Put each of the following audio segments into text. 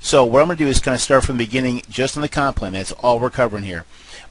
So what I'm going to do is kind of start from the beginning just on the comp plan. That's all we're covering here.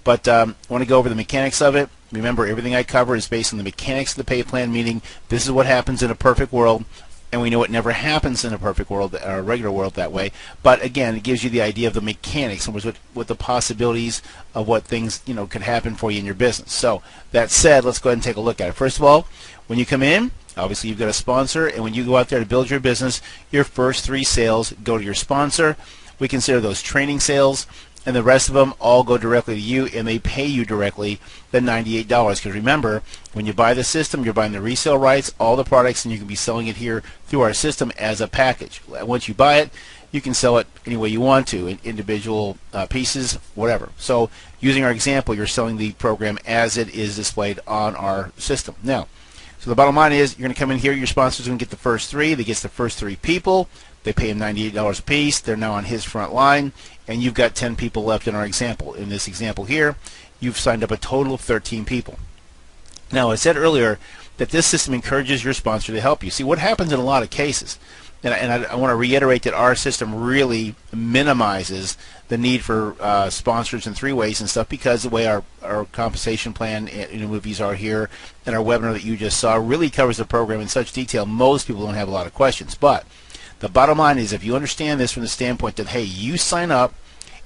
But I want to go over the mechanics of it. Remember, everything I cover is based on the mechanics of the pay plan, meaning this is what happens in a perfect world, and we know it never happens in a perfect world or a regular world that way. But again, it gives you the idea of the mechanics and what the possibilities of what things could happen for you in your business. So that said, let's go ahead and take a look at it. First of all, when you come in, obviously you've got a sponsor, and when you go out there to build your business, your first 3 sales go to your sponsor. We consider those training sales, and the rest of them all go directly to you, and they pay you directly the $98. Because remember, when you buy the system, you're buying the resale rights, all the products, and you can be selling it here through our system as a package. Once you buy it, you can sell it any way you want to, in individual pieces, whatever. So using our example, you're selling the program as it is displayed on our system. Now, so the bottom line is, you're going to come in here, your sponsor's going to get the first 3. They get the first 3 people. They pay him $98 a piece. They're now on his front line, and you've got 10 people left in our example. In this example here, you've signed up a total of 13 people. Now, I said earlier that this system encourages your sponsor to help you. See, what happens in a lot of cases, and I want to reiterate that our system really minimizes the need for sponsors in 3 ways and stuff, because the way our compensation plan movies are here, and our webinar that you just saw really covers the program in such detail, most people don't have a lot of questions. But the bottom line is, if you understand this from the standpoint that, hey, you sign up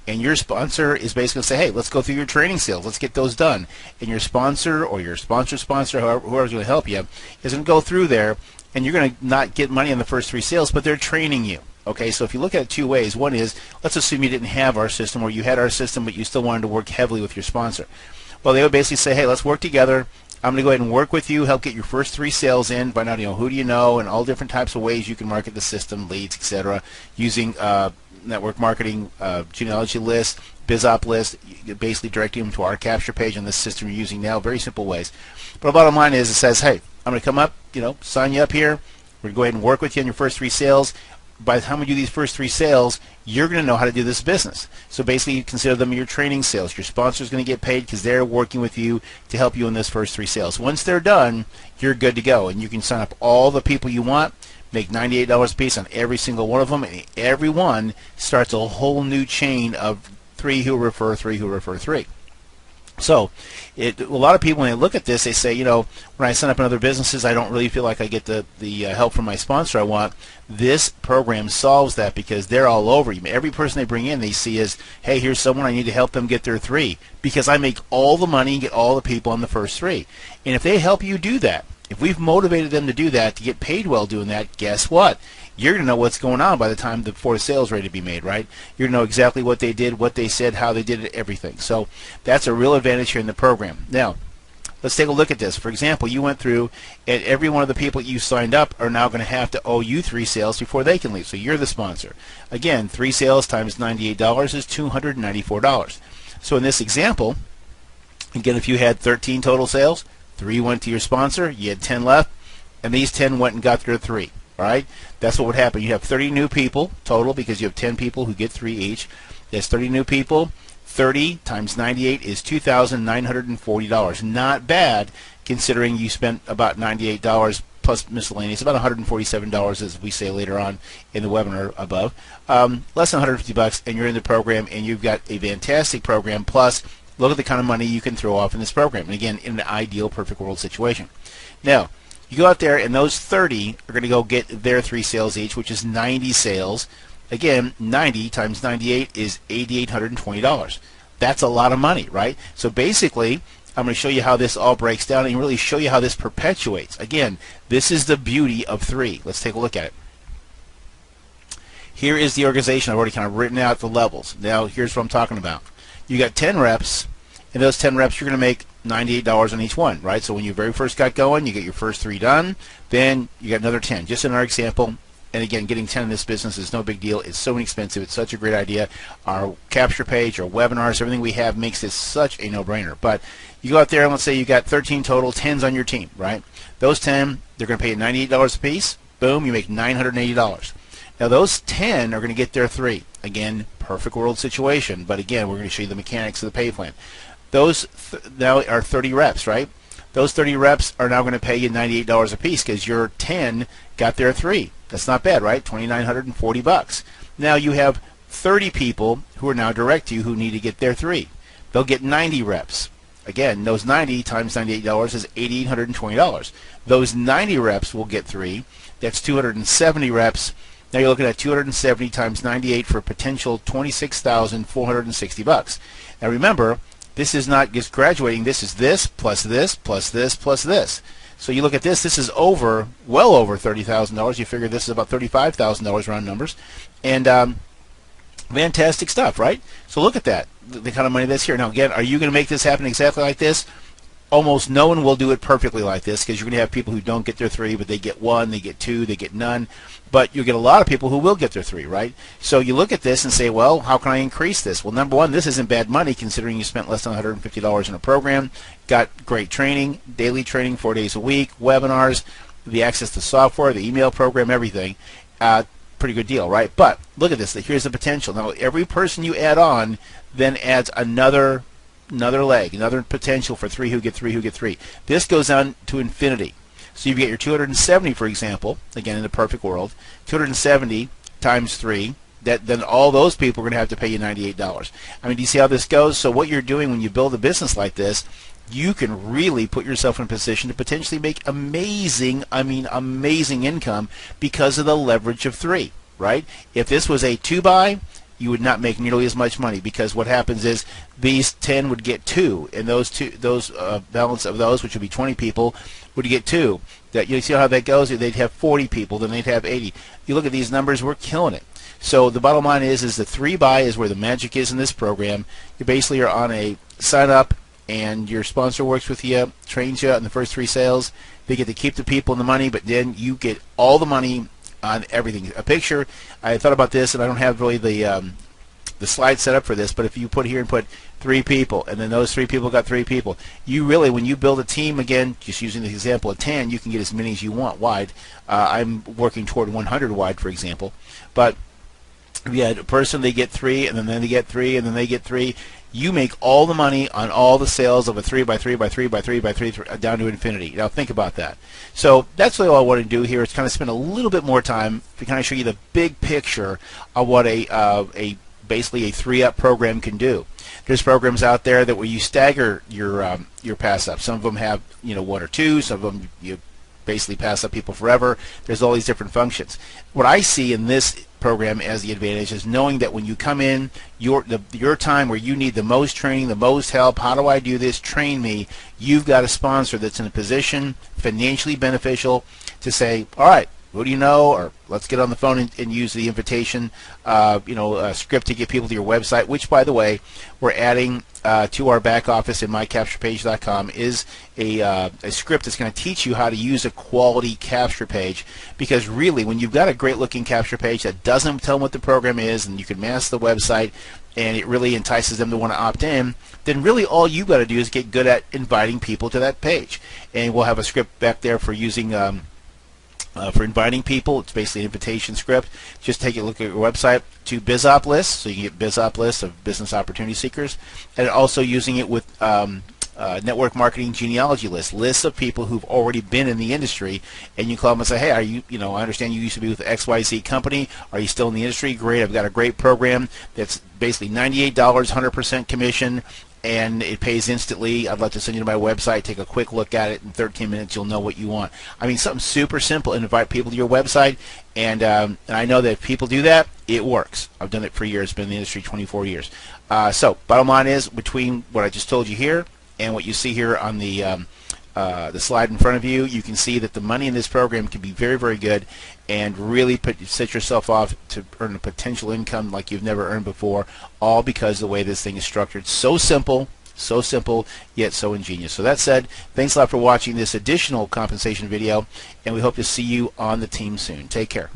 and your sponsor is basically going to say, hey, let's go through your training sales, let's get those done, and your sponsor or your sponsor's sponsor, whoever's going to help you, is going to go through there, and you're going to not get money on the first 3 sales, but they're training you. Okay, so if you look at it 2 ways, one is, let's assume you didn't have our system, or you had our system but you still wanted to work heavily with your sponsor. Well, they would basically say, hey, let's work together. I'm going to go ahead and work with you, help get your first 3 sales in, find out who do you know, and all different types of ways you can market the system, leads, etc., using network marketing, genealogy list, BizOp list, basically directing them to our capture page on this system you're using now. Very simple ways. But the bottom line is, it says, hey, I'm going to come up, sign you up here. We're going to go ahead and work with you on your first 3 sales. By the time we do these first 3 sales, you're going to know how to do this business. So basically, you consider them your training sales. Your sponsor is going to get paid because they're working with you to help you in this first 3 sales. Once they're done, you're good to go, and you can sign up all the people you want, make $98 a piece on every single one of them, and every one starts a whole new chain of 3 who refer 3 who refer 3. So a lot of people, when they look at this, they say, when I sign up in other businesses, I don't really feel like I get the help from my sponsor I want. This program solves that, because they're all over you. Every person they bring in, they see as, hey, here's someone, I need to help them get their 3, because I make all the money and get all the people on the first 3. And if they help you do that, if we've motivated them to do that, to get paid well doing that, guess what? You're going to know what's going on by the time before the sale is ready to be made, right? You're going to know exactly what they did, what they said, how they did it, everything. So that's a real advantage here in the program. Now, let's take a look at this. For example, you went through, and every one of the people you signed up are now going to have to owe you 3 sales before they can leave. So you're the sponsor. Again, 3 sales times $98 is $294. So in this example, again, if you had 13 total sales, 3 went to your sponsor, you had 10 left, and these 10 went and got their 3. All right, that's what would happen. You have 30 new people total, because you have 10 people who get 3 each. There's 30 new people. 30 times 98 is $2,940. Not bad, considering you spent about $98 plus miscellaneous, about $147, as we say later on in the webinar above. Less than $150, and you're in the program, and you've got a fantastic program. Plus, look at the kind of money you can throw off in this program. And again, in an ideal, perfect world situation. Now, you go out there, and those 30 are going to go get their 3 sales each, which is 90 sales. Again, 90 times 98 is $8,820. That's a lot of money, right? So basically, I'm going to show you how this all breaks down and really show you how this perpetuates. Again, this is the beauty of 3. Let's take a look at it. Here is the organization. I've already kind of written out the levels. Now, here's what I'm talking about. You got 10 reps, and those 10 reps, you're going to make $98 on each one, right? So when you very first got going, you get your first 3 done, then you got another 10. Just in our example, and again, getting 10 in this business is no big deal. It's so inexpensive. It's such a great idea. Our capture page, our webinars, everything we have makes this such a no-brainer. But you go out there, and let's say you got 13 total, 10s on your team, right? Those 10, they're going to pay you $98 a piece. Boom, you make $980. Now those 10 are going to get their 3. Again, perfect world situation. But again, we're going to show you the mechanics of the pay plan. Those now are 30 reps, right? Those 30 reps are now going to pay you $98 a piece, because your 10 got their 3. That's not bad, right? $2,940. Now you have 30 people who are now direct to you who need to get their 3. They'll get 90 reps. Again, those 90 times $98 is $1,820. Those 90 reps will get 3. That's 270 reps. Now you're looking at 270 times 98 for a potential $26,460. Now remember, this is not just graduating. This is this plus this plus this plus this. So you look at this. This is well over $30,000. You figure this is about $35,000 round numbers, and fantastic stuff, right? So look at that, the kind of money that's here. Now again, are you going to make this happen exactly like this? Almost no one will do it perfectly like this, because you're going to have people who don't get their 3, but they get 1, they get 2, they get none. But you get a lot of people who will get their 3, right? So you look at this and say, well, how can I increase this? Well, number one, this isn't bad money considering you spent less than $150 in a program, got great training, daily training 4 days a week, webinars, the access to software, the email program, everything. Pretty good deal, right? But look at this. Here's the potential. Now, every person you add on then adds another leg, another potential for 3 who get 3 who get 3. This goes on to infinity. So you get your 270, for example, again in the perfect world, 270 times 3. Then all those people are going to have to pay you $98. I mean, do you see how this goes? So what you're doing when you build a business like this, you can really put yourself in a position to potentially make amazing income because of the leverage of 3, right? If this was a 2-buy, you would not make nearly as much money, because what happens is these 10 would get 2, and those balance of those, which would be 20 people, would get 2. That you see how that goes? They'd have 40 people, then they'd have 80. You look at these numbers, we're killing it. So the bottom line is the 3-buy is where the magic is in this program. You basically are on a sign up, and your sponsor works with you, trains you on the first 3 sales. They get to keep the people and the money, but then you get all the money on everything. A picture, I thought about this, and I don't have really the slide set up for this, but if you put here and put 3 people, and then those 3 people got 3 people, you really, when you build a team, again, just using the example of 10, you can get as many as you want wide. I'm working toward 100 wide, for example. But if you had a person, they get 3, and then they get 3, and then they get 3, you make all the money on all the sales of a 3 by 3 by 3 by 3 by 3 down to infinity. Now think about that. So that's really all I want to do here, is kind of spend a little bit more time to kind of show you the big picture of what basically a 3-up program can do. There's programs out there that where you stagger your pass up. Some of them have 1 or 2. Some of them you basically pass up people forever. There's all these different functions. What I see in this program as the advantage is knowing that when you come in, your time where you need the most training, the most help, how do I do this, train me, you've got a sponsor that's in a position, financially beneficial, to say, all right, who do you know, or let's get on the phone and use the invitation script to get people to your website, which, by the way, we're adding to our back office in mycapturepage.com, is a script that's going to teach you how to use a quality capture page. Because really, when you've got a great looking capture page that doesn't tell them what the program is, and you can mask the website, and it really entices them to want to opt in, then really all you've got to do is get good at inviting people to that page. And we'll have a script back there for using for inviting people. It's basically an invitation script. Just take a look at your website to BizOp lists, so you can get BizOp lists of business opportunity seekers, and also using it with network marketing genealogy lists of people who've already been in the industry, and you call them and say, hey, are you, I understand you used to be with XYZ company. Are you still in the industry? Great. I've got a great program that's basically $98, 100% commission, and it pays instantly. I'd love to send you to my website, take a quick look at it. In 13 minutes, you'll know what you want. I mean, something super simple, and invite people to your website. And I know that if people do that, it works. I've done it for years, been in the industry 24 years. So bottom line is, between what I just told you here and what you see here on the slide in front of you, you can see that the money in this program can be very, very good, and really set yourself off to earn a potential income like you've never earned before, all because of the way this thing is structured. So simple, yet so ingenious. So that said, thanks a lot for watching this additional compensation video, and we hope to see you on the team soon. Take care.